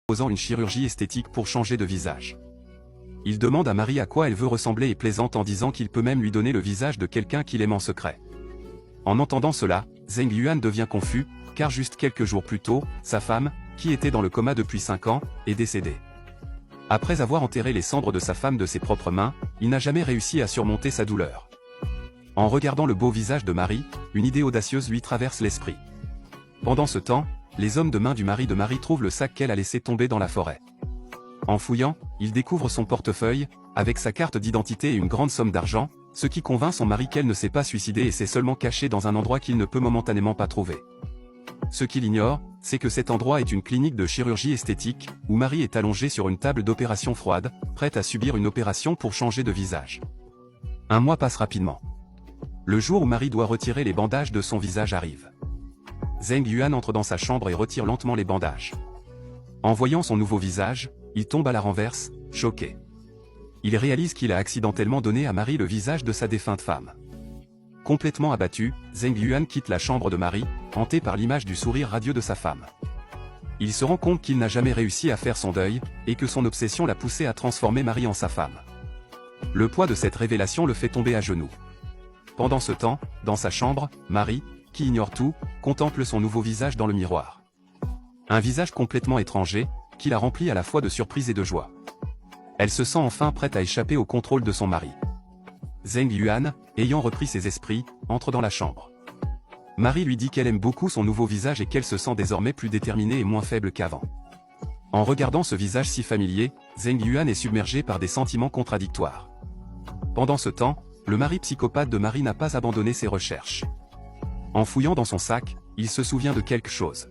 proposant une chirurgie esthétique pour changer de visage. Il demande à Marie à quoi elle veut ressembler et plaisante en disant qu'il peut même lui donner le visage de quelqu'un qu'il aime en secret. En entendant cela, Zheng Yuan devient confus, car juste quelques jours plus tôt, sa femme, qui était dans le coma depuis 5 ans, est décédée. Après avoir enterré les cendres de sa femme de ses propres mains, il n'a jamais réussi à surmonter sa douleur. En regardant le beau visage de Marie, une idée audacieuse lui traverse l'esprit. Pendant ce temps, les hommes de main du mari de Marie trouvent le sac qu'elle a laissé tomber dans la forêt. En fouillant, ils découvrent son portefeuille, avec sa carte d'identité et une grande somme d'argent, ce qui convainc son mari qu'elle ne s'est pas suicidée et s'est seulement cachée dans un endroit qu'il ne peut momentanément pas trouver. Ce qu'il ignore, c'est que cet endroit est une clinique de chirurgie esthétique, où Marie est allongée sur une table d'opération froide, prête à subir une opération pour changer de visage. Un mois passe rapidement. Le jour où Marie doit retirer les bandages de son visage arrive. Zheng Yuan entre dans sa chambre et retire lentement les bandages. En voyant son nouveau visage, il tombe à la renverse, choqué. Il réalise qu'il a accidentellement donné à Marie le visage de sa défunte femme. Complètement abattu, Zheng Yuan quitte la chambre de Marie, hanté par l'image du sourire radieux de sa femme. Il se rend compte qu'il n'a jamais réussi à faire son deuil, et que son obsession l'a poussé à transformer Marie en sa femme. Le poids de cette révélation le fait tomber à genoux. Pendant ce temps, dans sa chambre, Marie, qui ignore tout, contemple son nouveau visage dans le miroir. Un visage complètement étranger, qui la remplit à la fois de surprise et de joie. Elle se sent enfin prête à échapper au contrôle de son mari. Zheng Yuan, ayant repris ses esprits, entre dans la chambre. Marie lui dit qu'elle aime beaucoup son nouveau visage et qu'elle se sent désormais plus déterminée et moins faible qu'avant. En regardant ce visage si familier, Zheng Yuan est submergé par des sentiments contradictoires. Pendant ce temps, le mari psychopathe de Marie n'a pas abandonné ses recherches. En fouillant dans son sac, il se souvient de quelque chose.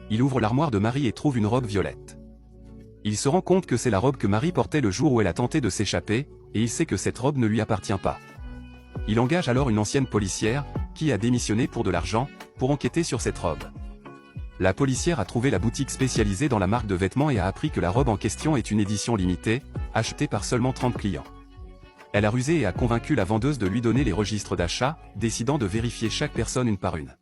Il ouvre l'armoire de Marie et trouve une robe violette. Il se rend compte que c'est la robe que Marie portait le jour où elle a tenté de s'échapper, et il sait que cette robe ne lui appartient pas. Il engage alors une ancienne policière, qui a démissionné pour de l'argent, pour enquêter sur cette robe. La policière a trouvé la boutique spécialisée dans la marque de vêtements et a appris que la robe en question est une édition limitée, achetée par seulement 30 clients. Elle a rusé et a convaincu la vendeuse de lui donner les registres d'achat, décidant de vérifier chaque personne une par une.